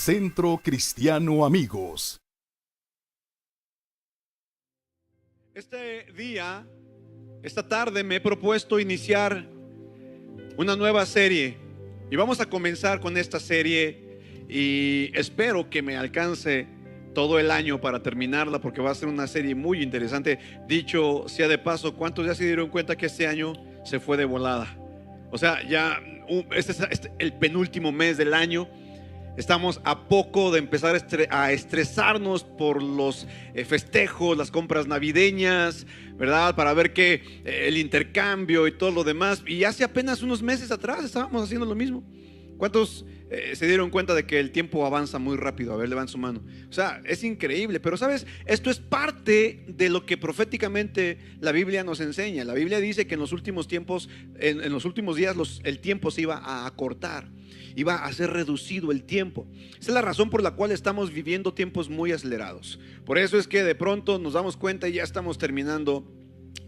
Centro Cristiano Amigos. Esta tarde me he propuesto iniciar una nueva serie y vamos a comenzar con esta serie y espero que me alcance todo el año para terminarla porque va a ser una serie muy interesante. Dicho sea de paso, ¿cuántos ya se dieron cuenta que este año se fue de volada? O sea, ya este es el penúltimo mes del año. Estamos a poco de empezar a estresarnos por los festejos, las compras navideñas, ¿verdad? Para ver que el intercambio y todo lo demás. Y hace apenas unos meses atrás estábamos haciendo lo mismo. ¿Cuántos se dieron cuenta de que el tiempo avanza muy rápido? A ver, levanten su mano. O sea, es increíble, pero ¿sabes? Esto es parte de lo que proféticamente la Biblia nos enseña. La Biblia dice que en los últimos tiempos, en los últimos días, el tiempo se iba a acortar. Iba a ser reducido el tiempo. Esa es la razón por la cual estamos viviendo tiempos muy acelerados. Por eso es que de pronto nos damos cuenta y ya estamos terminando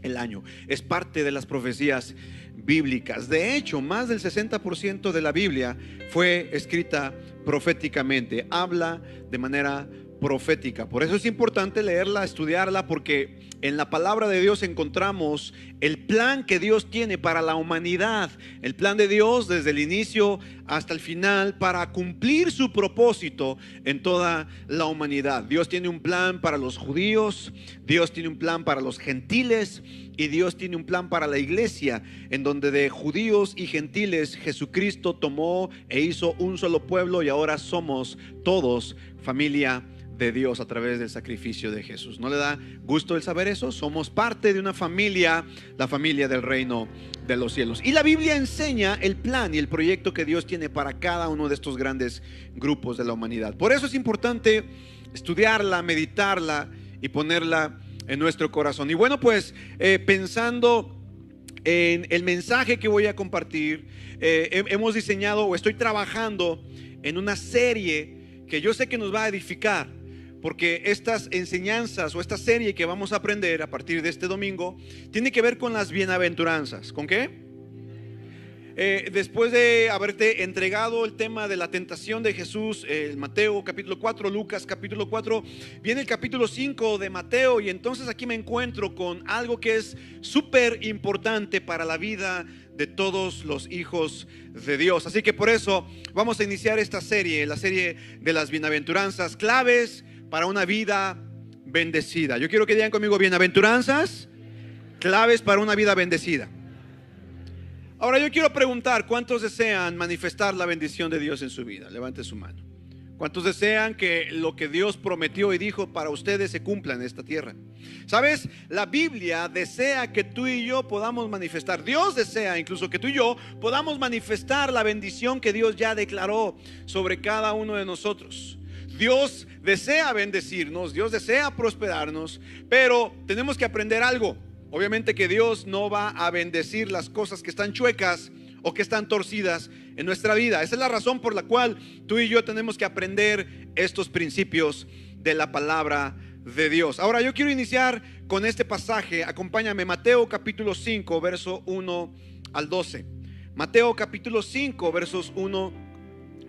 el año. Es parte de las profecías bíblicas. De hecho, más del 60% de la Biblia fue escrita proféticamente. Habla de manera profética. Por eso es importante leerla, estudiarla, porque en la palabra de Dios encontramos el plan que Dios tiene para la humanidad, el plan de Dios desde el inicio hasta el final para cumplir su propósito en toda la humanidad. Dios tiene un plan para los judíos, Dios tiene un plan para los gentiles y Dios tiene un plan para la iglesia, en donde de judíos y gentiles Jesucristo tomó e hizo un solo pueblo y ahora somos todos familia de Dios a través del sacrificio de Jesús. ¿No le da gusto el saber eso? Somos parte de una familia, la familia del reino de los cielos. Y la Biblia enseña el plan y el proyecto que Dios tiene para cada uno de estos grandes grupos de la humanidad. Por eso es importante estudiarla, meditarla y ponerla en nuestro corazón. Y bueno, pues pensando en el mensaje que voy a compartir, hemos diseñado o estoy trabajando en una serie que yo sé que nos va a edificar, porque estas enseñanzas o esta serie que vamos a aprender a partir de este domingo tiene que ver con las bienaventuranzas. ¿Con qué? Después de haberte entregado el tema de la tentación de Jesús, Mateo capítulo 4, Lucas capítulo 4, viene el capítulo 5 de Mateo, y entonces aquí me encuentro con algo que es súper importante para la vida de todos los hijos de Dios. Así que por eso vamos a iniciar esta serie, la serie de las bienaventuranzas, claves para una vida bendecida. Yo quiero que digan conmigo: bienaventuranzas, claves para una vida bendecida. Ahora yo quiero preguntar, ¿cuántos desean manifestar la bendición de Dios en su vida? Levante su mano. ¿Cuántos desean que lo que Dios prometió y dijo para ustedes se cumpla en esta tierra? ¿Sabes? La Biblia desea que tú y yo podamos manifestar. Dios desea incluso que tú y yo podamos manifestar la bendición que Dios ya declaró sobre cada uno de nosotros. Dios desea bendecirnos, Dios desea prosperarnos, pero tenemos que aprender algo. Obviamente que Dios no va a bendecir las cosas que están chuecas o que están torcidas en nuestra vida. Esa es la razón por la cual tú y yo tenemos que aprender estos principios de la palabra de Dios. Ahora yo quiero iniciar con este pasaje. Acompáñame, Mateo capítulo 5, verso 1 al 12. Mateo capítulo 5, versos 1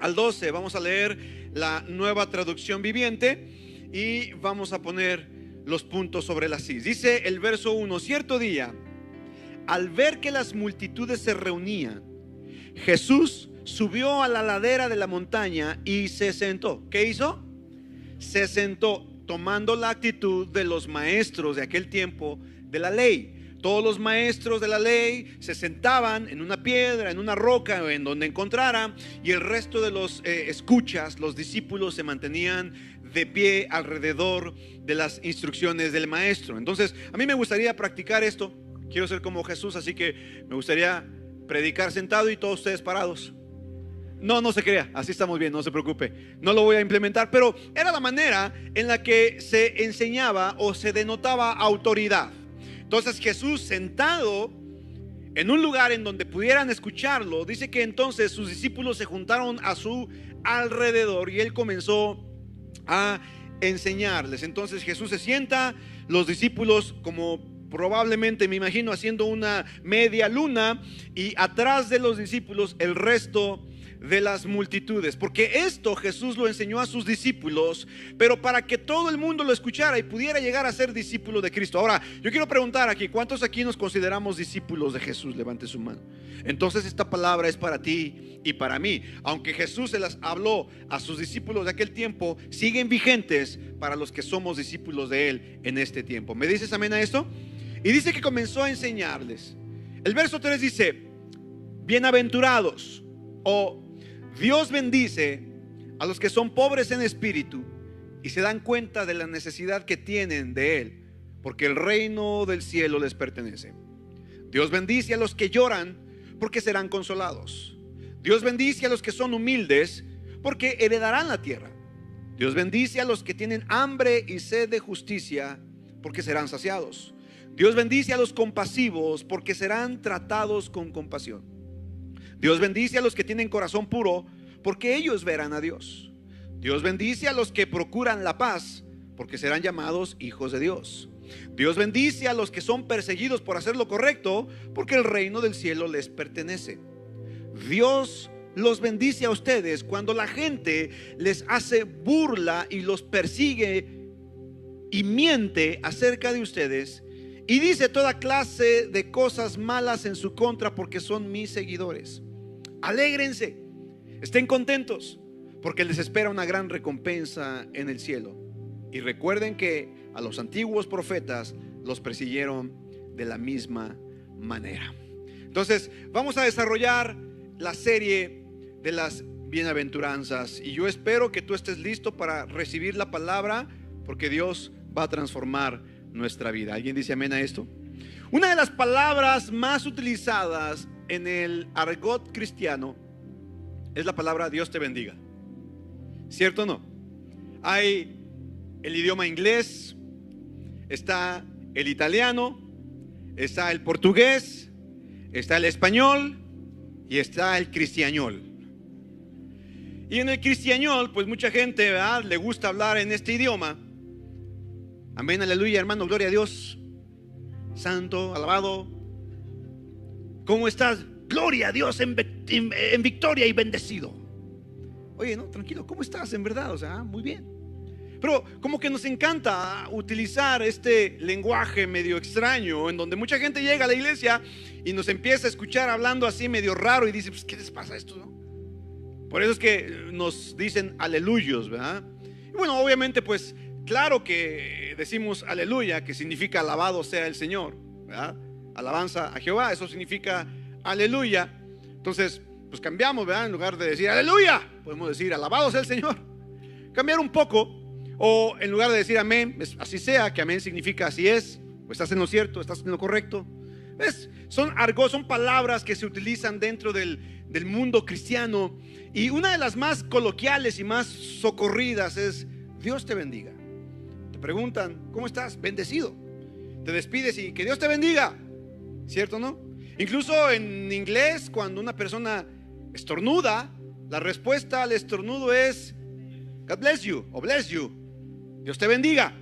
al 12. Vamos a leer la Nueva Traducción Viviente y vamos a poner los puntos sobre las is. Dice el verso 1: cierto día, al ver que las multitudes se reunían, Jesús subió a la ladera de la montaña y se sentó. ¿Qué hizo? Se sentó, tomando la actitud de los maestros de aquel tiempo de la ley. Todos los maestros de la ley se sentaban en una piedra, en una roca, en donde encontraran, y el resto de los escuchas, los discípulos, se mantenían de pie alrededor de las instrucciones del maestro. Entonces, a mí me gustaría practicar esto. Quiero ser como Jesús, así que me gustaría predicar sentado y todos ustedes parados. No se crea, así estamos bien, no se preocupe. No lo voy a implementar, pero era la manera en la que se enseñaba o se denotaba autoridad. Entonces Jesús, sentado en un lugar en donde pudieran escucharlo, dice que entonces sus discípulos se juntaron a su alrededor y él comenzó a enseñarles. Entonces Jesús se sienta, los discípulos, como probablemente me imagino, haciendo una media luna, y atrás de los discípulos el resto de las multitudes, porque esto Jesús lo enseñó a sus discípulos, pero para que todo el mundo lo escuchara y pudiera llegar a ser discípulo de Cristo. Ahora, yo quiero preguntar aquí, ¿cuántos aquí nos consideramos discípulos de Jesús? Levante su mano. Entonces esta palabra es para ti y para mí. Aunque Jesús se las habló a sus discípulos de aquel tiempo, siguen vigentes para los que somos discípulos de Él en este tiempo. ¿Me dices amén a esto? Y dice que comenzó a enseñarles. El verso 3 dice: bienaventurados, o Dios bendice a los que son pobres en espíritu y se dan cuenta de la necesidad que tienen de Él, porque el reino del cielo les pertenece. Dios bendice a los que lloran, porque serán consolados. Dios bendice a los que son humildes, porque heredarán la tierra. Dios bendice a los que tienen hambre y sed de justicia, porque serán saciados. Dios bendice a los compasivos, porque serán tratados con compasión. Dios bendice a los que tienen corazón puro, porque ellos verán a Dios. Dios bendice a los que procuran la paz, porque serán llamados hijos de Dios. Dios bendice a los que son perseguidos por hacer lo correcto, porque el reino del cielo les pertenece. Dios los bendice a ustedes cuando la gente les hace burla y los persigue y miente acerca de ustedes y dice toda clase de cosas malas en su contra, porque son mis seguidores. Alégrense, estén contentos, porque les espera una gran recompensa en el cielo. Y recuerden que a los antiguos profetas los persiguieron de la misma manera. Entonces vamos a desarrollar la serie de las bienaventuranzas, y yo espero que tú estés listo para recibir la palabra, porque Dios va a transformar nuestra vida. ¿Alguien dice amén a esto? Una de las palabras más utilizadas en el argot cristiano es la palabra Dios te bendiga. ¿Cierto o no? Hay el idioma inglés, está el italiano, está el portugués, está el español y está el cristiañol. Y en el cristiañol, pues mucha gente, ¿verdad?, le gusta hablar en este idioma. Amén, aleluya, hermano, gloria a Dios. Santo, alabado. ¿Cómo estás? Gloria a Dios en victoria y bendecido. Oye, no, tranquilo, ¿cómo estás en verdad? O sea, muy bien. Pero como que nos encanta utilizar este lenguaje medio extraño, en donde mucha gente llega a la iglesia y nos empieza a escuchar hablando así medio raro y dice, pues, ¿qué les pasa a esto, no? Por eso es que nos dicen aleluyos, ¿verdad? Y bueno, obviamente, pues, claro que decimos aleluya, que significa alabado sea el Señor, ¿verdad? Alabanza a Jehová, eso significa aleluya. Entonces, pues cambiamos, ¿verdad? En lugar de decir aleluya, podemos decir alabado sea el Señor. Cambiar un poco. O en lugar de decir amén, así sea, que amén significa así es, o estás en lo cierto, estás en lo correcto. ¿Ves? Son argot, son palabras que se utilizan dentro del mundo cristiano. Y una de las más coloquiales y más socorridas es Dios te bendiga. Te preguntan, ¿cómo estás? Bendecido. Te despides y que Dios te bendiga. ¿Cierto o no? Incluso en inglés, cuando una persona estornuda, la respuesta al estornudo es God bless you o bless you. Dios te bendiga.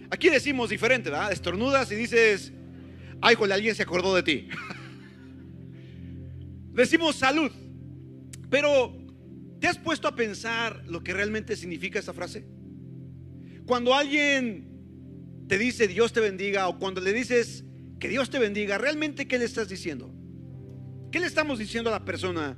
Aquí decimos diferente, ¿verdad? Estornudas y dices, ay, jole, alguien se acordó de ti. Decimos salud. Pero ¿te has puesto a pensar lo que realmente significa esa frase? Cuando alguien te dice Dios te bendiga, o cuando le dices que Dios te bendiga, ¿realmente qué le estás diciendo? ¿Qué le estamos diciendo a la persona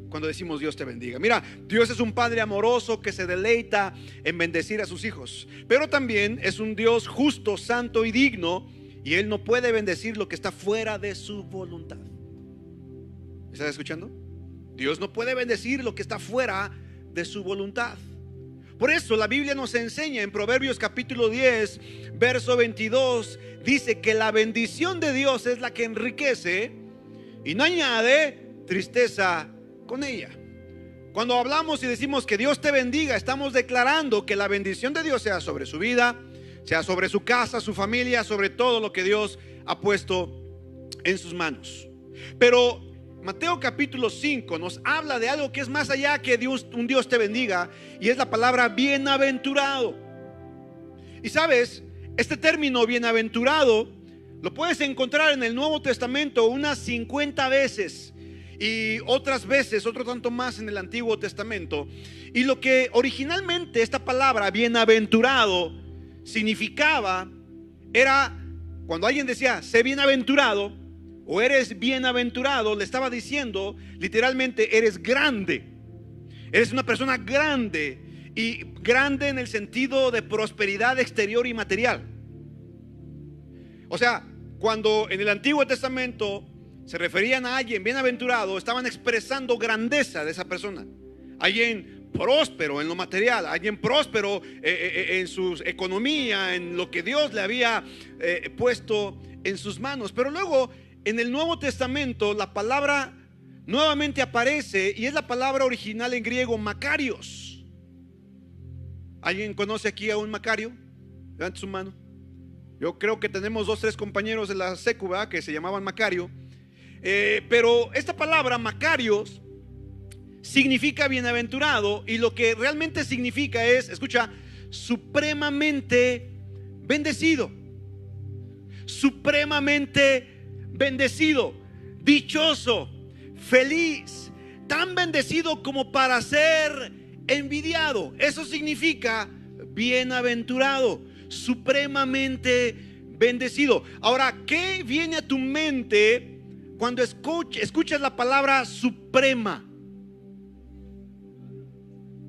cuando decimos Dios te bendiga? Mira, Dios es un Padre amoroso que se deleita en bendecir a sus hijos, pero también es un Dios justo, santo y digno, y Él no puede bendecir lo que está fuera de su voluntad. ¿Estás escuchando? Dios no puede bendecir lo que está fuera de su voluntad. Por eso la Biblia nos enseña en Proverbios capítulo 10, verso 22, dice que la bendición de Dios es la que enriquece y no añade tristeza con ella. Cuando hablamos y decimos que Dios te bendiga, estamos declarando que la bendición de Dios sea sobre su vida, sea sobre su casa, su familia, sobre todo lo que Dios ha puesto en sus manos. Pero Mateo capítulo 5 nos habla de algo que es más allá que un Dios te bendiga, y es la palabra bienaventurado. Y sabes, este término bienaventurado lo puedes encontrar en el Nuevo Testamento unas 50 veces. y otras veces, otro tanto más en el Antiguo Testamento. Y lo que originalmente esta palabra bienaventurado significaba era, cuando alguien decía sé bienaventurado o eres bienaventurado, le estaba diciendo literalmente eres grande, eres una persona grande, y grande en el sentido de prosperidad exterior y material. O sea, cuando en el Antiguo Testamento se referían a alguien bienaventurado, estaban expresando grandeza de esa persona, alguien próspero en lo material, alguien próspero en su economía, en lo que Dios le había puesto en sus manos. Pero luego en el Nuevo Testamento la palabra nuevamente aparece, y es la palabra original en griego Macarios. ¿Alguien conoce aquí a un Macario? Levante su mano. Yo creo que tenemos 2 o 3 compañeros de la secu, ¿verdad?, que se llamaban Macario. Pero esta palabra Macarios significa bienaventurado, y lo que realmente significa es, escucha, supremamente bendecido. Supremamente bendecido, dichoso, feliz, tan bendecido como para ser envidiado. Eso significa bienaventurado, supremamente bendecido. Ahora, ¿qué viene a tu mente cuando escuchas la palabra suprema?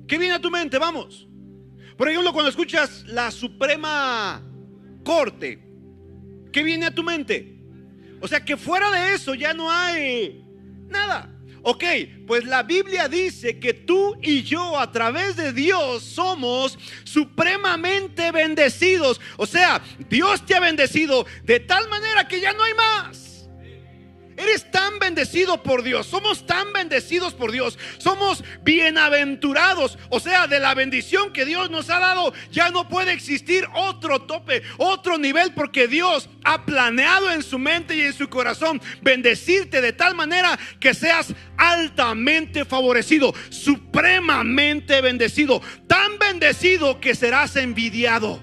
¿Qué viene a tu mente? Vamos. Por ejemplo, cuando escuchas la Suprema Corte, ¿qué viene a tu mente? O sea, que fuera de eso ya no hay nada. Ok, pues la Biblia dice que tú y yo a través de Dios somos supremamente bendecidos. O sea, Dios te ha bendecido de tal manera que ya no hay más. Eres tan bendecido por Dios, somos tan bendecidos por Dios, somos bienaventurados. O sea, de la bendición que Dios nos ha dado ya no puede existir otro tope, otro nivel, porque Dios ha planeado en su mente y en su corazón bendecirte de tal manera que seas altamente favorecido, supremamente bendecido, tan bendecido que serás envidiado.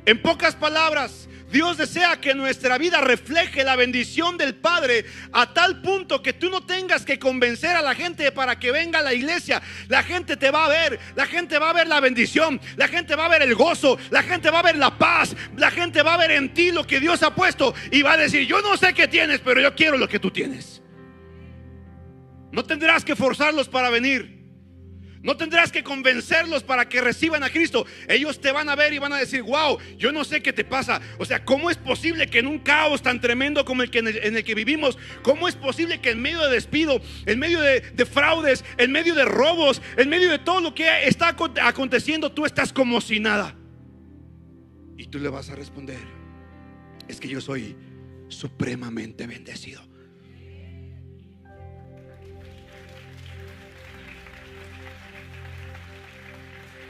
En pocas palabras, Dios desea que nuestra vida refleje la bendición del Padre a tal punto que tú no tengas que convencer a la gente para que venga a la iglesia. La gente te va a ver, la gente va a ver la bendición, la gente va a ver el gozo, la gente va a ver la paz, la gente va a ver en ti lo que Dios ha puesto y va a decir: yo no sé qué tienes, pero yo quiero lo que tú tienes. No tendrás que forzarlos para venir. No tendrás que convencerlos para que reciban a Cristo. Ellos te van a ver y van a decir: wow, yo no sé qué te pasa. O sea, ¿cómo es posible que en un caos tan tremendo como el que en el que vivimos, cómo es posible que en medio de despido, en medio de fraudes, en medio de robos, en medio de todo lo que está aconteciendo, tú estás como si nada? Y tú le vas a responder: es que yo soy supremamente bendecido.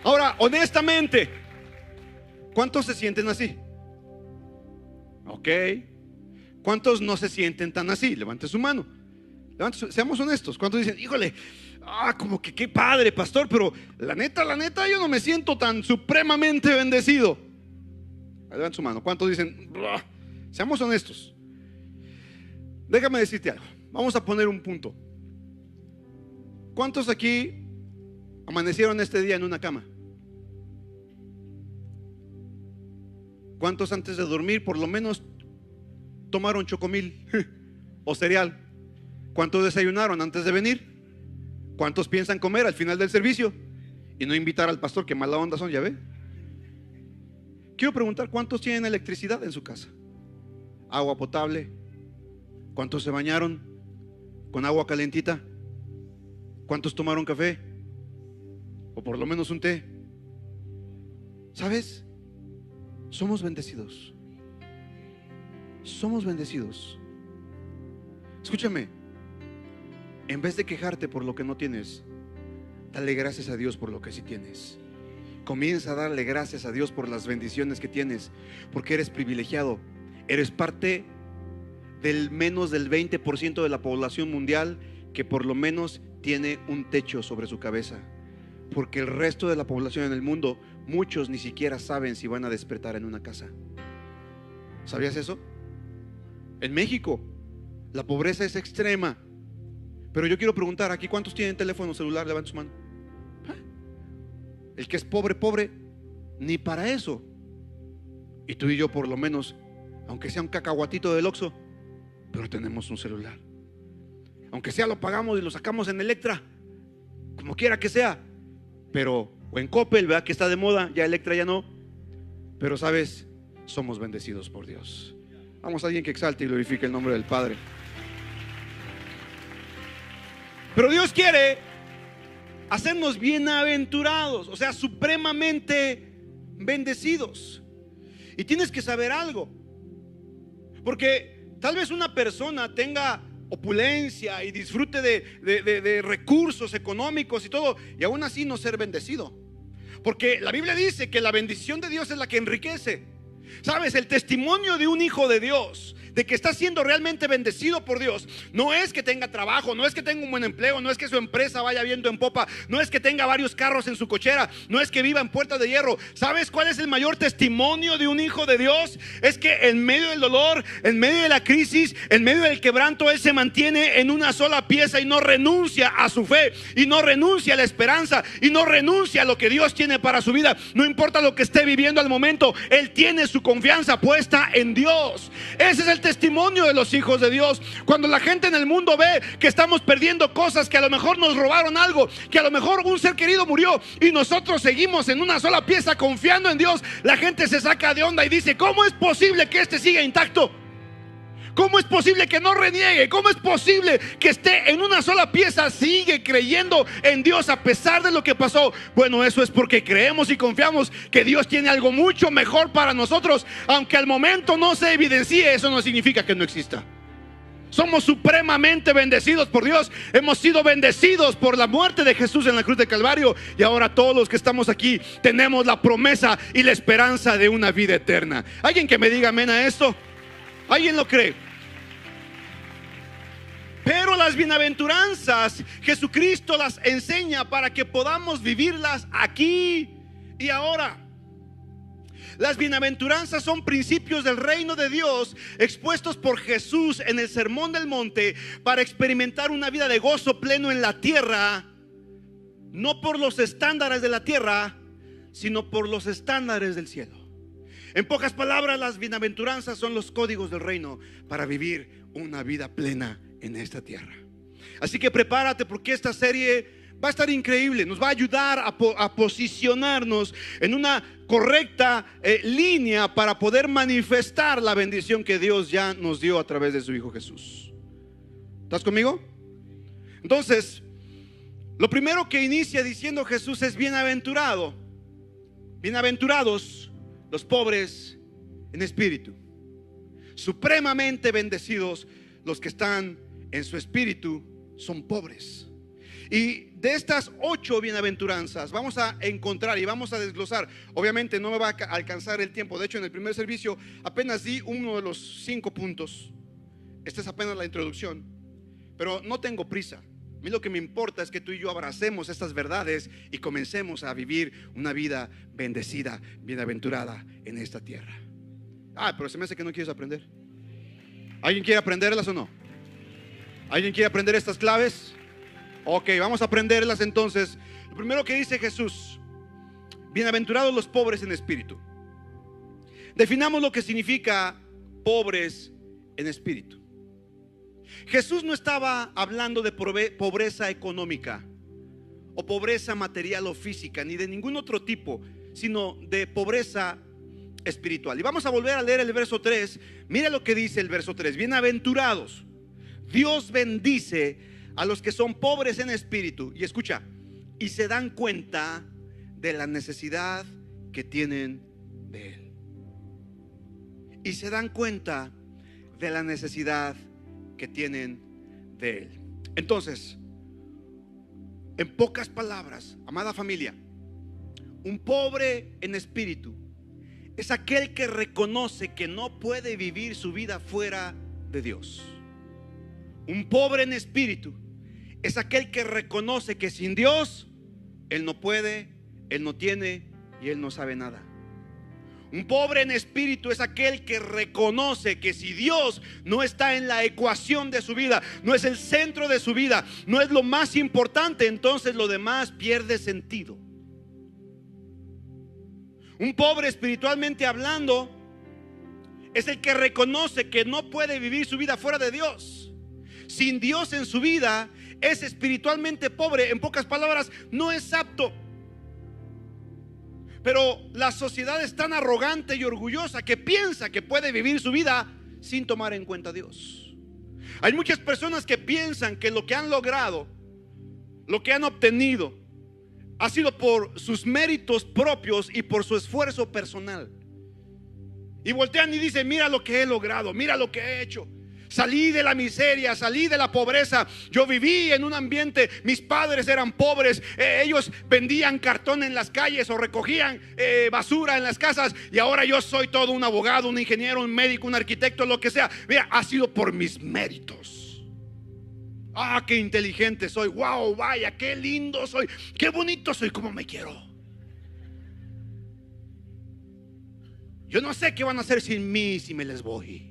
Ahora, honestamente, ¿cuántos se sienten así? Ok. ¿Cuántos no se sienten tan así? Levante su mano. Seamos honestos. ¿Cuántos dicen: híjole, como que qué padre, pastor, pero la neta, yo no me siento tan supremamente bendecido? Levante su mano. ¿Cuántos dicen: seamos honestos? Déjame decirte algo. Vamos a poner un punto. ¿Cuántos aquí amanecieron este día en una cama? ¿Cuántos antes de dormir por lo menos tomaron chocomil o cereal? ¿Cuántos desayunaron antes de venir? ¿Cuántos piensan comer al final del servicio y no invitar al pastor? Qué mala onda son, ya ve. Quiero preguntar: ¿cuántos tienen electricidad en su casa? Agua potable. ¿Cuántos se bañaron con agua calentita? ¿Cuántos tomaron café? O por lo menos un té. ¿Sabes? Somos bendecidos. Somos bendecidos. Escúchame. En vez de quejarte por lo que no tienes, dale gracias a Dios por lo que sí tienes. Comienza a darle gracias a Dios por las bendiciones que tienes, porque eres privilegiado. Eres parte del menos del 20% de la población mundial que por lo menos tiene un techo sobre su cabeza. Porque el resto de la población en el mundo, muchos ni siquiera saben si van a despertar en una casa. ¿Sabías eso? En México La pobreza es extrema. Pero yo quiero preguntar aquí, ¿cuántos tienen teléfono celular? Levanten su mano. El que es pobre, pobre, ni para eso. Y tú y yo por lo menos, aunque sea un cacahuatito del Oxxo, pero tenemos un celular. Aunque sea lo pagamos y lo sacamos en Electra, como quiera que sea. Pero, o en Coppel, ¿verdad? Que está de moda, ya Electra ya no. Pero sabes, somos bendecidos por Dios. Vamos a alguien que exalte y glorifique el nombre del Padre. Pero Dios quiere hacernos bienaventurados, o sea, supremamente bendecidos. Y tienes que saber algo, porque tal vez una persona tenga opulencia y disfrute de recursos económicos y todo, y aún así no ser bendecido. Porque la Biblia dice que la bendición de Dios es la que enriquece. Sabes, el testimonio de un hijo de Dios, de que está siendo realmente bendecido por Dios, no es que tenga trabajo, no es que tenga un buen empleo, no es que su empresa vaya viento en popa, no es que tenga varios carros en su cochera, no es que viva en puerta de hierro. ¿Sabes cuál es el mayor testimonio de un hijo de Dios? Es que en medio del dolor, en medio de la crisis, en medio del quebranto, él se mantiene en una sola pieza y no renuncia a su fe, y no renuncia a la esperanza, y no renuncia a lo que Dios tiene para su vida. No importa lo que esté viviendo al momento, él tiene su confianza puesta en Dios. Ese es el testimonio de los hijos de Dios. Cuando la gente en el mundo ve que estamos perdiendo cosas, que a lo mejor nos robaron algo, que a lo mejor un ser querido murió, y nosotros seguimos en una sola pieza confiando en Dios, la gente se saca de onda y dice: ¿cómo es posible que este siga intacto? ¿Cómo es posible que no reniegue? ¿Cómo es posible que esté en una sola pieza? Sigue creyendo en Dios a pesar de lo que pasó. Bueno, eso es porque creemos y confiamos que Dios tiene algo mucho mejor para nosotros. Aunque al momento no se evidencie, eso no significa que no exista. Somos supremamente bendecidos por Dios. Hemos sido bendecidos por la muerte de Jesús en la cruz de Calvario. Y ahora todos los que estamos aquí tenemos la promesa y la esperanza de una vida eterna. ¿Alguien que me diga amén a esto? ¿Alguien lo cree? Pero las bienaventuranzas, Jesucristo las enseña para que podamos vivirlas aquí y ahora. Las bienaventuranzas son principios del reino de Dios expuestos por Jesús en el Sermón del Monte para experimentar una vida de gozo pleno en la tierra, no por los estándares de la tierra, sino por los estándares del cielo. En pocas palabras, las bienaventuranzas son los códigos del reino para vivir una vida plena en esta tierra. Así que prepárate, porque esta serie va a estar increíble. Nos va a ayudar a posicionarnos en una correcta línea para poder manifestar la bendición que Dios ya nos dio a través de su Hijo Jesús. ¿Estás conmigo? Entonces, lo primero que inicia diciendo Jesús es: bienaventurados los pobres en espíritu, supremamente bendecidos los que están en su espíritu son pobres. Y de estas 8 bienaventuranzas vamos a encontrar y vamos a desglosar. Obviamente no me va a alcanzar el tiempo. De hecho, en el primer servicio apenas di uno de los 5 puntos. Esta es apenas la introducción, pero no tengo prisa. A mí lo que me importa es que tú y yo abracemos estas verdades y comencemos a vivir una vida bendecida, bienaventurada en esta tierra. Pero se me hace que no quieres aprender. ¿Alguien quiere aprenderlas o no? ¿Alguien quiere aprender estas claves? Ok, vamos a aprenderlas entonces. Lo primero que dice Jesús: bienaventurados los pobres en espíritu. Definamos lo que significa pobres en espíritu. Jesús no estaba hablando de pobreza económica o pobreza material o física, ni de ningún otro tipo, sino de pobreza espiritual. Y vamos a volver a leer el verso 3. Mira lo que dice el verso 3: bienaventurados, Dios bendice a los que son pobres en espíritu. Y escucha: y se dan cuenta de la necesidad que tienen de Él. Y se dan cuenta de la necesidad que tienen de Él. Entonces, en pocas palabras, amada familia, un pobre en espíritu es aquel que reconoce que no puede vivir su vida fuera de Dios. Un pobre en espíritu es aquel que reconoce que sin Dios él no puede, él no tiene y él no sabe nada. Un pobre en espíritu es aquel que reconoce que si Dios no está en la ecuación de su vida, no es el centro de su vida, no es lo más importante, entonces lo demás pierde sentido. Un pobre espiritualmente hablando es el que reconoce que no puede vivir su vida fuera de Dios. Sin Dios en su vida es espiritualmente pobre. En pocas palabras, no es apto. Pero la sociedad es tan arrogante y orgullosa que piensa que puede vivir su vida sin tomar en cuenta a Dios. Hay muchas personas que piensan que lo que han logrado, lo que han obtenido, ha sido por sus méritos propios y por su esfuerzo personal. Y voltean y dicen: mira lo que he logrado, mira lo que he hecho. Salí de la miseria, salí de la pobreza. Yo viví en un ambiente, mis padres eran pobres, ellos vendían cartón en las calles o recogían basura en las casas, y ahora yo soy todo un abogado, un ingeniero, un médico, un arquitecto, lo que sea. Mira, ha sido por mis méritos. Ah, qué inteligente soy. Wow, vaya, qué lindo soy, qué bonito soy, cómo me quiero. Yo no sé qué van a hacer sin mí si me les voy.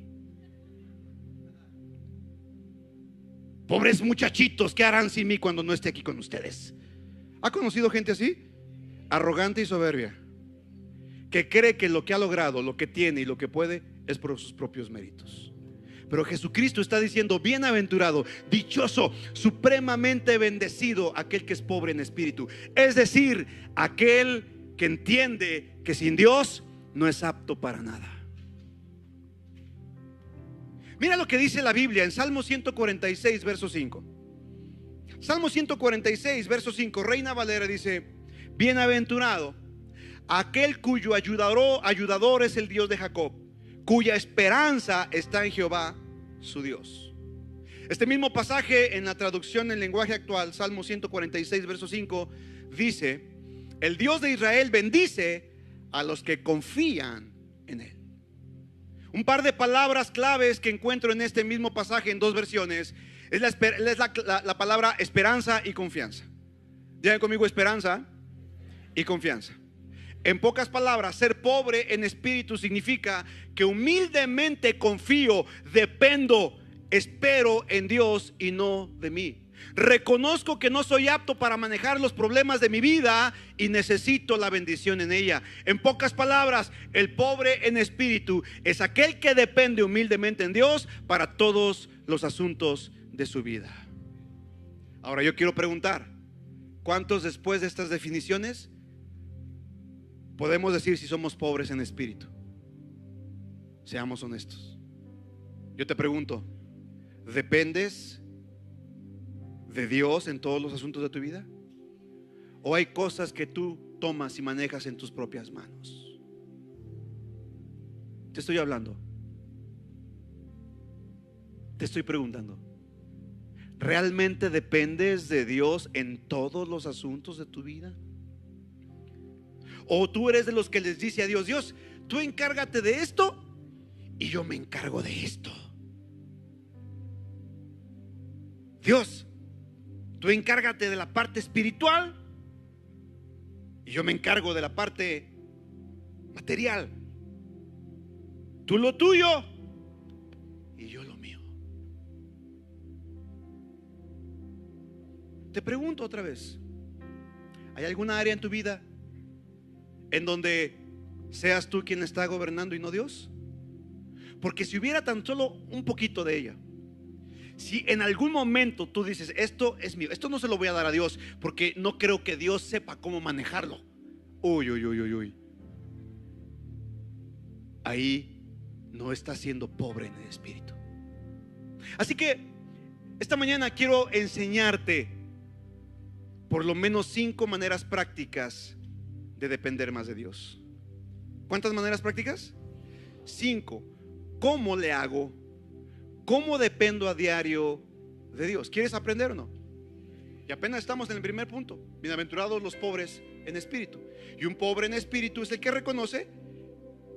Pobres muchachitos, ¿qué harán sin mí cuando no esté aquí con ustedes? ¿Ha conocido gente así? Arrogante y soberbia, que cree que lo que ha logrado, lo que tiene y lo que puede es por sus propios méritos. Pero Jesucristo está diciendo: bienaventurado, dichoso, supremamente bendecido aquel que es pobre en espíritu. Es decir, aquel que entiende que sin Dios no es apto para nada. Mira lo que dice la Biblia en Salmo 146, verso 5. Salmo 146, verso 5, Reina Valera dice: bienaventurado aquel cuyo ayudador es el Dios de Jacob, cuya esperanza está en Jehová su Dios. Este mismo pasaje en la traducción en lenguaje actual, Salmo 146, verso 5, dice: el Dios de Israel bendice a los que confían en él. Un par de palabras claves que encuentro en este mismo pasaje en dos versiones es la palabra esperanza y confianza. Digan conmigo: esperanza y confianza. En pocas palabras, ser pobre en espíritu significa que humildemente confío, dependo, espero en Dios y no de mí. Reconozco que no soy apto para manejar los problemas de mi vida y necesito la bendición en ella. En pocas palabras, el pobre en espíritu es aquel que depende humildemente en Dios para todos los asuntos de su vida. Ahora yo quiero preguntar: ¿cuántos después de estas definiciones podemos decir si somos pobres en espíritu? Seamos honestos. Yo te pregunto: ¿dependes de Dios en todos los asuntos de tu vida? ¿O hay cosas que tú tomas y manejas en tus propias manos? Te estoy hablando. Te estoy preguntando: ¿realmente dependes de Dios en todos los asuntos de tu vida? ¿O tú eres de los que les dice a Dios: Dios, tú encárgate de esto y yo me encargo de esto? Dios, tú encárgate de la parte espiritual y yo me encargo de la parte material. Tú lo tuyo y yo lo mío. Te pregunto otra vez: ¿hay alguna área en tu vida en donde seas tú quien está gobernando y no Dios? Porque si hubiera tan solo un poquito de ella, si en algún momento tú dices: esto es mío, esto no se lo voy a dar a Dios porque no creo que Dios sepa cómo manejarlo. Uy, uy, uy, uy, uy. Ahí no estás siendo pobre en el espíritu. Así que esta mañana quiero enseñarte por lo menos 5 maneras prácticas de depender más de Dios. ¿Cuántas maneras prácticas? 5. ¿Cómo le hago? ¿Cómo dependo a diario de Dios? ¿Quieres aprender o no? Y apenas estamos en el primer punto: bienaventurados los pobres en espíritu. Y un pobre en espíritu es el que reconoce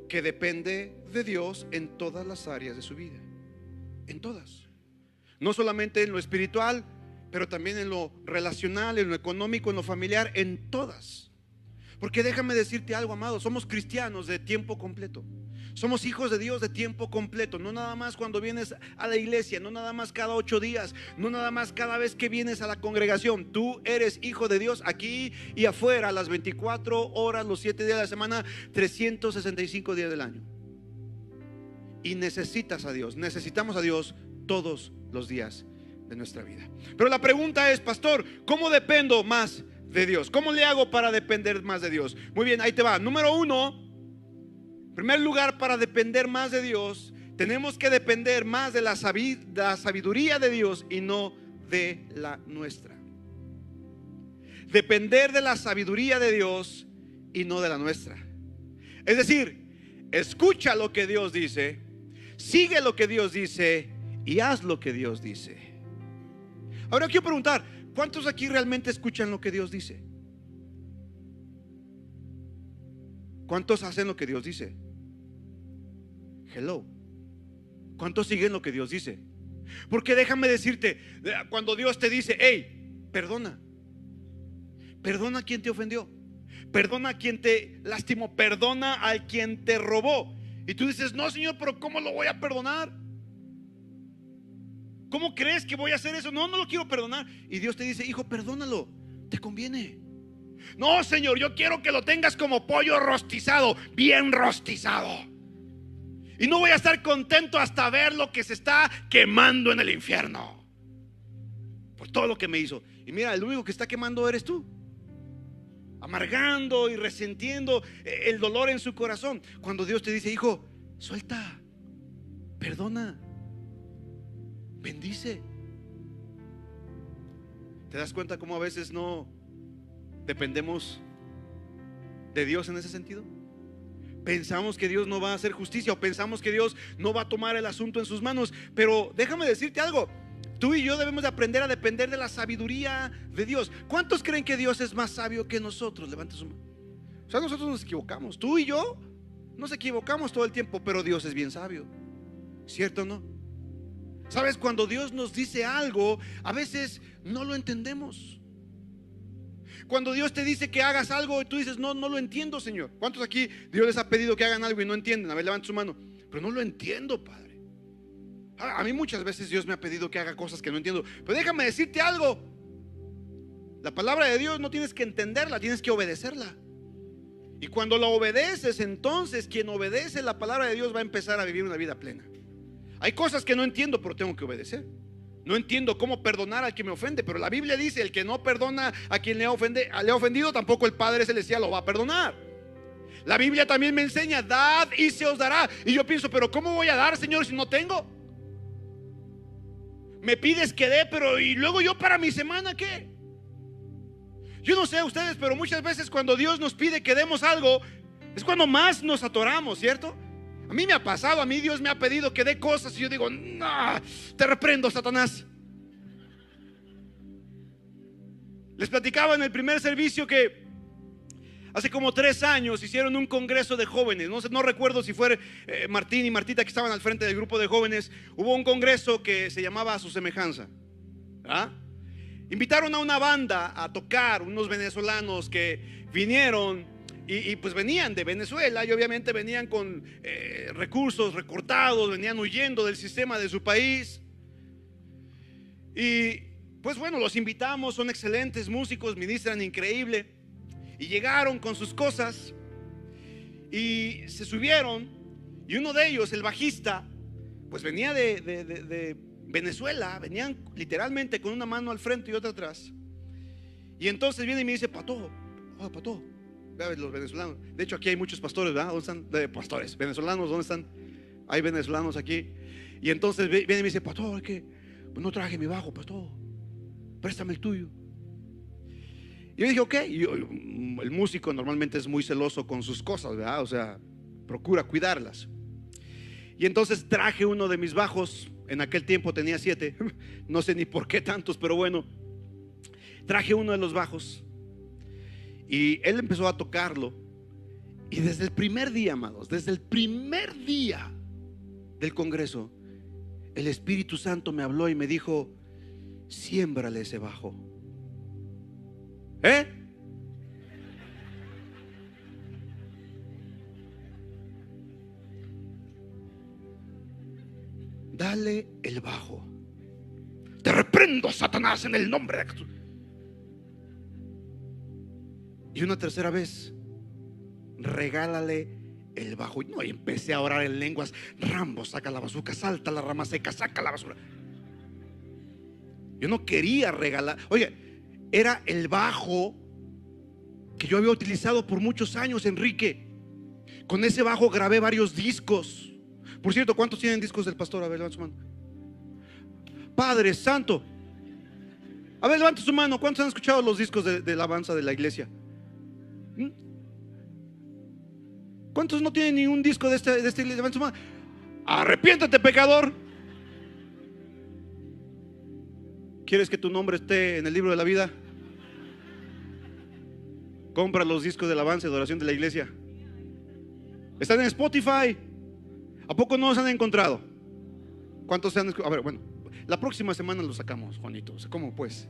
que depende de Dios en todas las áreas de su vida. En todas. No solamente en lo espiritual, pero también en lo relacional, en lo económico, en lo familiar, en todas. Porque déjame decirte algo, amado, somos cristianos de tiempo completo. Somos hijos de Dios de tiempo completo. No nada más cuando vienes a la iglesia, no nada más cada 8 días, no nada más cada vez que vienes a la congregación. Tú eres hijo de Dios aquí y afuera, las 24 horas, los 7 días de la semana, 365 días del año. Y necesitas a Dios, necesitamos a Dios todos los días de nuestra vida. Pero la pregunta es, pastor, ¿cómo dependo más de Dios? ¿Cómo le hago para depender más de Dios? Muy bien, ahí te va. Número 1, en primer lugar, para depender más de Dios, tenemos que depender más de la sabiduría de Dios y no de la nuestra. Depender de la sabiduría de Dios y no de la nuestra. Es decir, escucha lo que Dios dice, sigue lo que Dios dice y haz lo que Dios dice. Ahora quiero preguntar, ¿cuántos aquí realmente escuchan lo que Dios dice? ¿Cuántos hacen lo que Dios dice? Hello. ¿Cuántos siguen lo que Dios dice? Porque déjame decirte, cuando Dios te dice, hey, perdona. Perdona a quien te ofendió. Perdona a quien te lastimó. Perdona a quien te robó. Y tú dices, no, Señor, pero ¿cómo lo voy a perdonar? ¿Cómo crees que voy a hacer eso? No, no lo quiero perdonar. Y Dios te dice, hijo, perdónalo, te conviene. No, Señor, yo quiero que lo tengas como pollo rostizado, bien rostizado. Y no voy a estar contento hasta ver lo que se está quemando en el infierno por todo lo que me hizo. Y mira, el único que está quemando eres tú, amargando y resentiendo el dolor en su corazón. Cuando Dios te dice, hijo, suelta, perdona, bendice. ¿Te das cuenta cómo a veces no dependemos de Dios en ese sentido? Pensamos que Dios no va a hacer justicia, o pensamos que Dios no va a tomar el asunto en sus manos. Pero déjame decirte algo, tú y yo debemos de aprender a depender de la sabiduría de Dios. ¿Cuántos creen que Dios es más sabio que nosotros? Levante su mano. O sea, nosotros nos equivocamos, tú y yo nos equivocamos todo el tiempo, pero Dios es bien sabio, ¿cierto o no? ¿Sabes? Cuando Dios nos dice algo, a veces no lo entendemos. Cuando Dios te dice que hagas algo y tú dices, no, no lo entiendo, Señor. ¿Cuántos aquí Dios les ha pedido que hagan algo y no entienden? A ver, levanten su mano. Pero no lo entiendo, Padre. A mí muchas veces Dios me ha pedido que haga cosas que no entiendo. Pero déjame decirte algo. La palabra de Dios no tienes que entenderla, tienes que obedecerla. Y cuando la obedeces, entonces quien obedece la palabra de Dios va a empezar a vivir una vida plena. Hay cosas que no entiendo, pero tengo que obedecer. No entiendo cómo perdonar al que me ofende, pero la Biblia dice, el que no perdona a quien le ha ofendido, tampoco el Padre Celestial lo va a perdonar. La Biblia también me enseña, dad y se os dará. Y yo pienso, pero ¿cómo voy a dar, Señor, si no tengo? Me pides que dé, pero ¿y luego yo para mi semana qué? Yo no sé ustedes, pero muchas veces cuando Dios nos pide que demos algo, es cuando más nos atoramos, ¿cierto? A mí me ha pasado, a mí Dios me ha pedido que dé cosas y yo digo, no, te reprendo, Satanás. Les platicaba en el primer servicio que hace como 3 años hicieron un congreso de jóvenes. No recuerdo si fue Martín y Martita que estaban al frente del grupo de jóvenes. Hubo un congreso que se llamaba A Su Semejanza. Invitaron a una banda a tocar, unos venezolanos que vinieron. Y pues venían de Venezuela y obviamente venían con recursos recortados, venían huyendo del sistema de su país. Y pues bueno, los invitamos, son excelentes músicos, ministran increíble. Y llegaron con sus cosas y se subieron. Y uno de ellos, el bajista, pues venía de Venezuela, venían literalmente con una mano al frente y otra atrás. Y entonces viene y me dice, Pato, los venezolanos. De hecho, aquí hay muchos pastores, ¿verdad? ¿Dónde están? Pastores venezolanos, ¿dónde están? Hay venezolanos aquí. Y entonces viene y me dice, pastor, es que pues no traje mi bajo, pastor, préstame el tuyo. Y yo dije, ok. Y el músico normalmente es muy celoso con sus cosas, ¿verdad? O sea, procura cuidarlas. Y entonces traje uno de mis bajos. En aquel tiempo tenía 7. No sé ni por qué tantos, pero bueno, traje uno de los bajos. Y él empezó a tocarlo. Y desde el primer día, amados, desde el primer día del congreso, el Espíritu Santo me habló y me dijo, siémbrale ese bajo. dale el bajo. Te reprendo, Satanás, en el nombre de Jesús. Y una tercera vez, regálale el bajo. No, y empecé a orar en lenguas. Rambo, saca la bazuca, salta la rama seca, saca la basura. Yo no quería regalar. Oye, era el bajo que yo había utilizado por muchos años, Enrique. Con ese bajo grabé varios discos. Por cierto, ¿cuántos tienen discos del pastor? A ver, levanta su mano. Padre Santo. A ver, levanta su mano. ¿Cuántos han escuchado los discos de alabanza de la iglesia? ¿Cuántos no tienen ni un disco de esta iglesia? Levanta su mano. Arrepiéntate, pecador. ¿Quieres que tu nombre esté en el libro de la vida? Compra los discos de alabanza y de oración de la iglesia. Están en Spotify. ¿A poco no los han encontrado? ¿Cuántos se han escuchado? A ver, bueno, la próxima semana los sacamos, Juanito. ¿Cómo pues?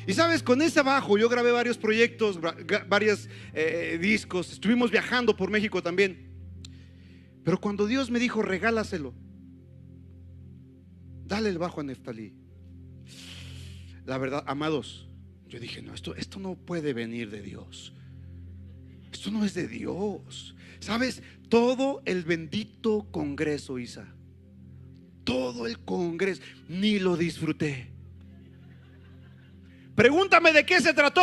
Y sabes, con ese bajo yo grabé varios proyectos, varios discos. Estuvimos viajando por México también. Pero cuando Dios me dijo, regálaselo, dale el bajo a Neftalí. La verdad, amados, yo dije, no, esto no puede venir de Dios. Esto no es de Dios. ¿Sabes? Todo el bendito congreso, Isa, todo el congreso, ni lo disfruté. Pregúntame de qué se trató.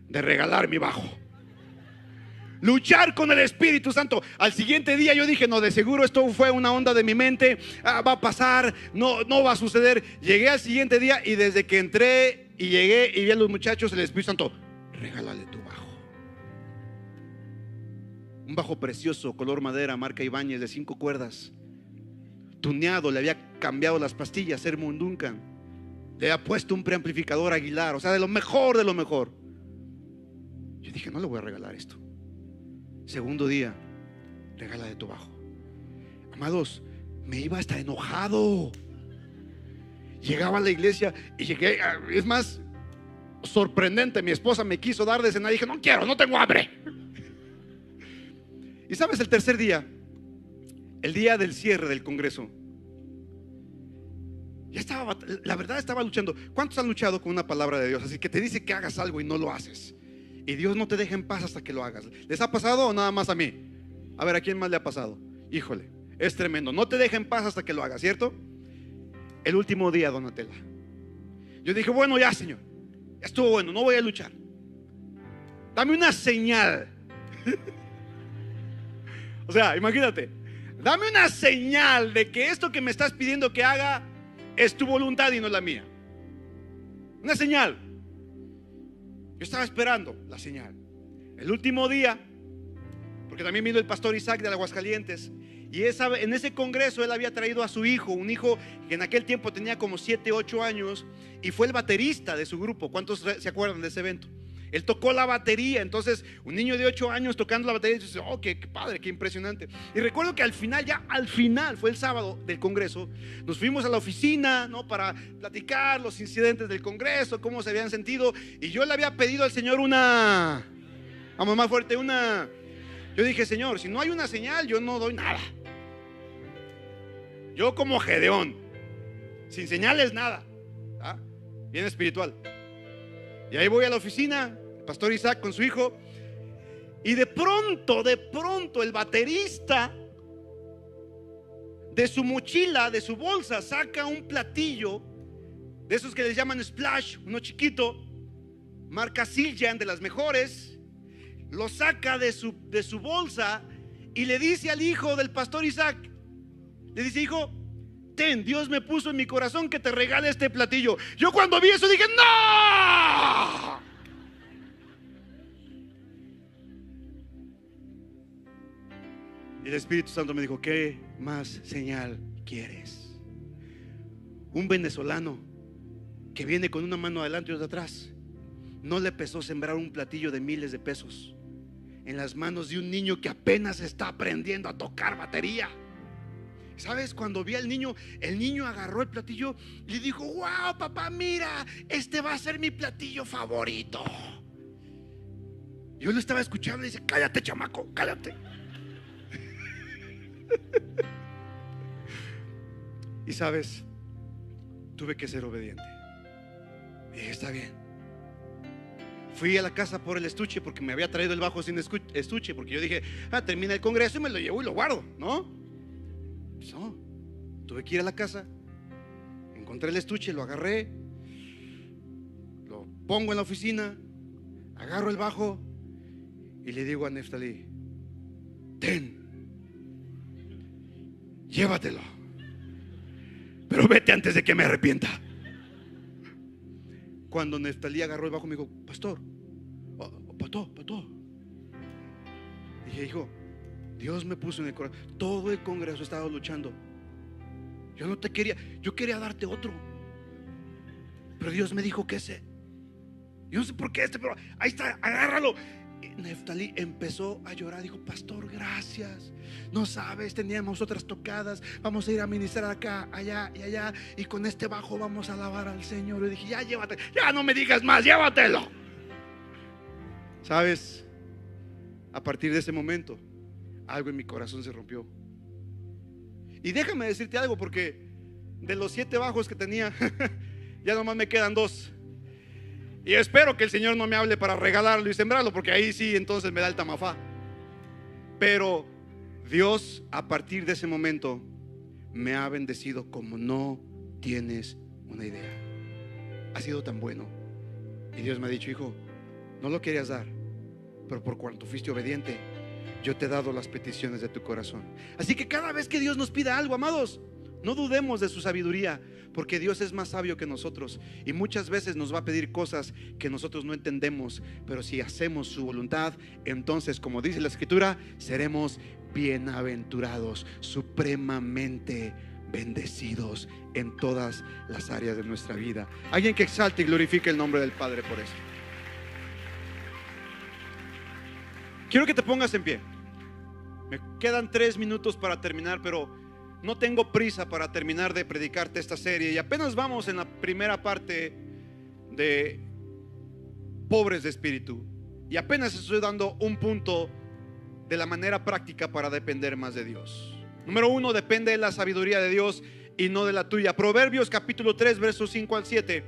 De regalar mi bajo. Luchar con el Espíritu Santo. Al siguiente día yo dije, no, de seguro esto fue una onda de mi mente. Va a pasar, no va a suceder. Llegué al siguiente día y desde que entré y llegué y vi a los muchachos, el Espíritu Santo, regálale tu bajo. Un bajo precioso, color madera, marca Ibáñez, de 5 cuerdas. Tuneado, le había cambiado las pastillas, Hermon Duncan. Le había puesto un preamplificador Aguilar, o sea, de lo mejor de lo mejor. Yo dije, no le voy a regalar esto. Segundo día, regálale tu bajo. Amados, me iba hasta enojado. Llegaba a la iglesia y llegué, es más, sorprendente, mi esposa me quiso dar de cenar y dije, no quiero, no tengo hambre. Y sabes, el tercer día, el día del cierre del congreso, ya estaba, la verdad estaba luchando. ¿Cuántos han luchado con una palabra de Dios? Así que te dice que hagas algo y no lo haces, y Dios no te deja en paz hasta que lo hagas. ¿Les ha pasado o nada más a mí? A ver, ¿a quién más le ha pasado? Híjole, es tremendo. No te deja en paz hasta que lo hagas, ¿cierto? El último día, Donatella, yo dije, bueno, ya, Señor, ya estuvo bueno, no voy a luchar. Dame una señal. O sea, imagínate, dame una señal de que esto que me estás pidiendo que haga es tu voluntad y no la mía. Una señal. Yo estaba esperando la señal. El último día, porque también vino el pastor Isaac de Aguascalientes, y en ese congreso él había traído a su hijo, un hijo que en aquel tiempo tenía como 7, 8 años, y fue el baterista de su grupo. ¿Cuántos se acuerdan de ese evento? Él tocó la batería. Entonces un niño de 8 años tocando la batería, y dice, oh, qué padre, qué impresionante. Y recuerdo que al final, fue el sábado del congreso, nos fuimos a la oficina, ¿no?, para platicar los incidentes del congreso, cómo se habían sentido. Y yo le había pedido al Señor vamos más fuerte, yo dije, Señor, si no hay una señal, yo no doy nada. Yo como Gedeón, sin señales nada. Bien espiritual. Y ahí voy a la oficina, el pastor Isaac con su hijo, y de pronto el baterista de su mochila, de su bolsa, saca un platillo de esos que les llaman splash, uno chiquito, marca Siljan, de las mejores. Lo saca de su bolsa y le dice al hijo del pastor Isaac, le dice, hijo, ten, Dios me puso en mi corazón que te regale este platillo. Yo cuando vi eso dije, ¡no! Y el Espíritu Santo me dijo, ¿qué más señal quieres? Un venezolano que viene con una mano adelante y otra atrás, no le pesó sembrar un platillo de miles de pesos en las manos de un niño que apenas está aprendiendo a tocar batería. ¿Sabes? Cuando vi al niño, el niño agarró el platillo y le dijo, wow, papá, mira, este va a ser mi platillo favorito. Yo lo estaba escuchando y dice, cállate, chamaco, cállate. Y sabes, tuve que ser obediente. Y dije, está bien. Fui a la casa por el estuche porque me había traído el bajo sin estuche, porque yo dije, termina el congreso y me lo llevo y lo guardo, ¿no? Pues no, tuve que ir a la casa, encontré el estuche, lo agarré, lo pongo en la oficina, agarro el bajo y le digo a Neftalí, ten, llévatelo, pero vete antes de que me arrepienta. Cuando Neftalí agarró el bajo me dijo, pastor, pastor. Dije, hijo, Dios me puso en el corazón. Todo el congreso estaba luchando. Yo no te quería, yo quería darte otro, pero Dios me dijo que ese. Yo no sé por qué pero ahí está, agárralo. Y Neftalí empezó a llorar. Dijo, pastor, gracias. No sabes, teníamos otras tocadas. Vamos a ir a ministrar acá, allá y allá. Y con este bajo vamos a alabar al Señor. Y dije, ya llévatelo, ya no me digas más, llévatelo. Sabes, a partir de ese momento algo en mi corazón se rompió. Y déjame decirte algo, porque de los 7 bajos que tenía ya nomás me quedan 2. Y espero que el Señor no me hable para regalarlo y sembrarlo, porque ahí sí entonces me da el tamafá. Pero Dios a partir de ese momento me ha bendecido como no tienes una idea. Ha sido tan bueno. Y Dios me ha dicho, hijo, no lo querías dar, pero por cuanto fuiste obediente, yo te he dado las peticiones de tu corazón. Así que cada vez que Dios nos pida algo, amados, no dudemos de su sabiduría, porque Dios es más sabio que nosotros. Y muchas veces nos va a pedir cosas que nosotros no entendemos, pero si hacemos su voluntad, entonces, como dice la Escritura, seremos bienaventurados, supremamente bendecidos en todas las áreas de nuestra vida. Alguien que exalte y glorifique el nombre del Padre por eso. Quiero que te pongas en pie. Me quedan 3 minutos para terminar, pero no tengo prisa para terminar de predicarte esta serie. Y apenas vamos en la primera parte de pobres de espíritu. Y apenas estoy dando un punto de la manera práctica para depender más de Dios. Número 1, depende de la sabiduría de Dios y no de la tuya. Proverbios capítulo 3, versos 5 al 7.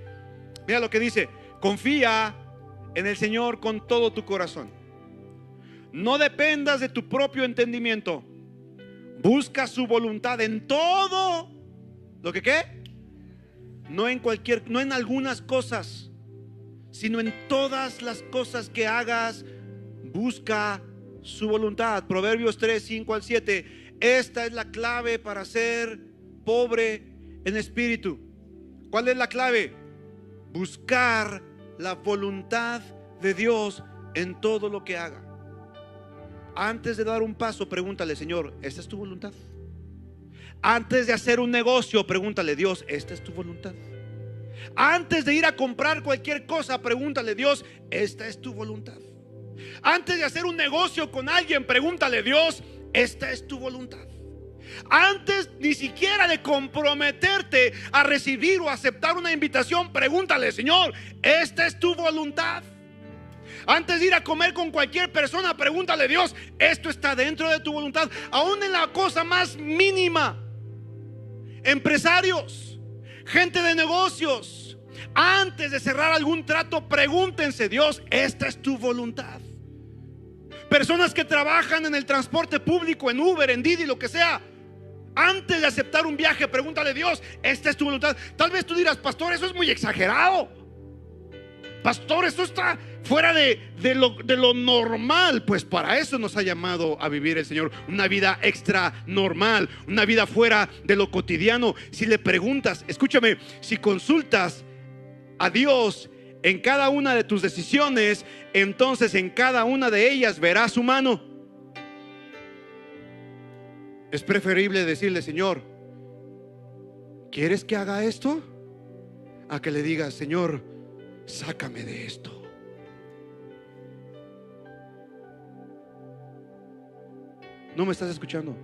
Mira lo que dice: confía en el Señor con todo tu corazón. No dependas de tu propio entendimiento. Busca su voluntad en todo lo que ¿qué? No en algunas cosas, sino en todas las cosas que hagas, busca su voluntad. Proverbios 3, 5 al 7. Esta es la clave para ser pobre en espíritu. ¿Cuál es la clave? Buscar la voluntad de Dios en todo lo que haga. Antes de dar un paso, pregúntale, Señor, ¿esta es tu voluntad? Antes de hacer un negocio, pregúntale, Dios, ¿esta es tu voluntad? Antes de ir a comprar cualquier cosa, pregúntale, Dios, ¿esta es tu voluntad? Antes de hacer un negocio con alguien, pregúntale, Dios, ¿esta es tu voluntad? Antes ni siquiera de comprometerte a recibir o aceptar una invitación, pregúntale, Señor, ¿esta es tu voluntad? Antes de ir a comer con cualquier persona, pregúntale, Dios, ¿esto está dentro de tu voluntad? Aún en la cosa más mínima. Empresarios, gente de negocios, antes de cerrar algún trato, pregúntense, Dios, ¿esta es tu voluntad? Personas que trabajan en el transporte público, en Uber, en Didi, lo que sea, antes de aceptar un viaje, pregúntale, Dios, ¿esta es tu voluntad? Tal vez tú dirás, pastor, eso es muy exagerado. Pastor, esto está fuera de lo normal. Pues para eso nos ha llamado a vivir el Señor, una vida extra normal, una vida fuera de lo cotidiano. Si le preguntas, escúchame, si consultas a Dios en cada una de tus decisiones, entonces en cada una de ellas verás su mano. Es preferible decirle, Señor, ¿quieres que haga esto? A que le digas, Señor, sácame de esto. ¿No me estás escuchando?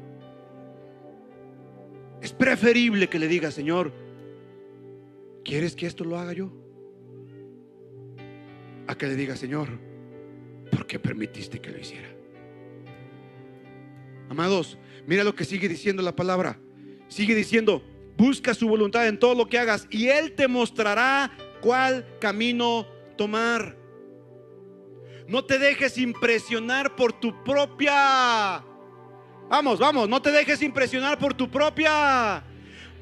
Es preferible que le digas, Señor, ¿quieres que esto lo haga yo? A que le digas, Señor, ¿por qué permitiste que lo hiciera? Amados, mira lo que sigue diciendo la palabra. Sigue diciendo, Busca su voluntad en todo lo que hagas y Él te mostrará cuál camino tomar. No te dejes impresionar por tu propia... Vamos, no te dejes impresionar por tu propia...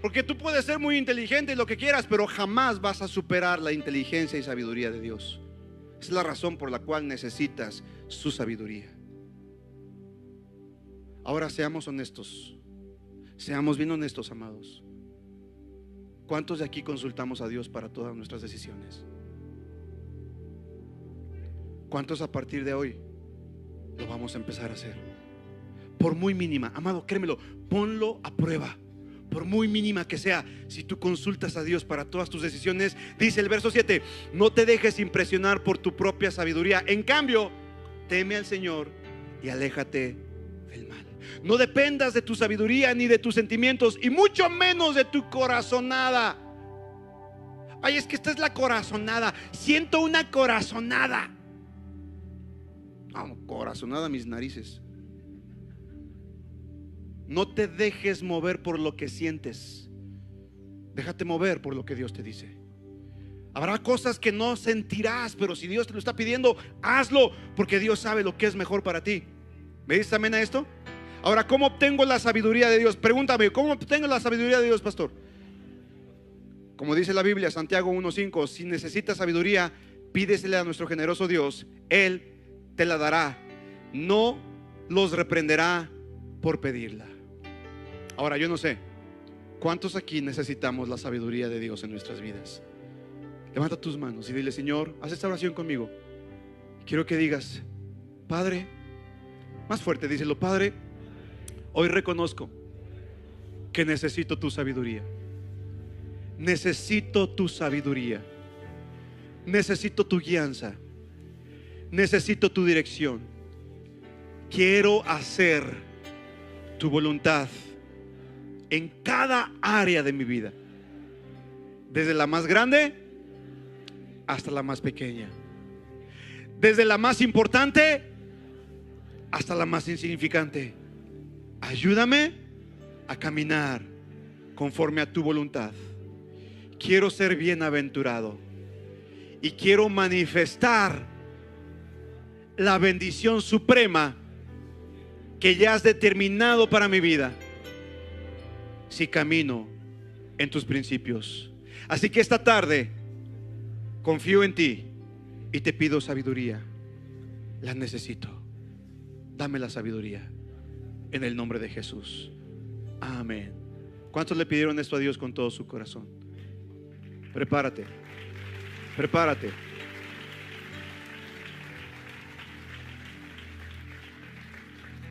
Porque tú puedes ser muy inteligente y lo que quieras, pero jamás vas a superar la inteligencia y sabiduría de Dios. Esa es la razón por la cual necesitas su sabiduría. Ahora seamos honestos. Seamos bien honestos, amados. ¿Cuántos de aquí consultamos a Dios para todas nuestras decisiones? ¿Cuántos a partir de hoy lo vamos a empezar a hacer? Por muy mínima, amado, créemelo, ponlo a prueba. Por muy mínima que sea, si tú consultas a Dios para todas tus decisiones, dice el verso 7, no te dejes impresionar por tu propia sabiduría. En cambio, teme al Señor y aléjate del mal. No dependas de tu sabiduría ni de tus sentimientos, y mucho menos de tu corazonada. Ay, es que esta es la corazonada. Siento una corazonada. No, corazonada mis narices. No te dejes mover por lo que sientes. Déjate mover por lo que Dios te dice. Habrá cosas que no sentirás, pero si Dios te lo está pidiendo, hazlo, porque Dios sabe lo que es mejor para ti. ¿Me dices amén a esto? Ahora, ¿cómo obtengo la sabiduría de Dios? Pregúntame, ¿cómo obtengo la sabiduría de Dios, pastor? Como dice la Biblia, Santiago 1:5, si necesitas sabiduría, pídesela a nuestro generoso Dios. Él te la dará. No los reprenderá por pedirla. Ahora, yo no sé cuántos aquí necesitamos la sabiduría de Dios en nuestras vidas. Levanta tus manos y dile: Señor, haz esta oración conmigo. Quiero que digas: Padre, más fuerte, díselo: Padre, hoy reconozco que necesito tu sabiduría. Necesito tu sabiduría. Necesito tu guianza. Necesito tu dirección. Quiero hacer tu voluntad en cada área de mi vida, desde la más grande hasta la más pequeña, desde la más importante hasta la más insignificante. Ayúdame a caminar conforme a tu voluntad. Quiero ser bienaventurado y quiero manifestar la bendición suprema que ya has determinado para mi vida si camino en tus principios. Así que esta tarde confío en ti y te pido sabiduría. La necesito. Dame la sabiduría en el nombre de Jesús. Amén. ¿Cuántos le pidieron esto a Dios con todo su corazón? Prepárate. Prepárate.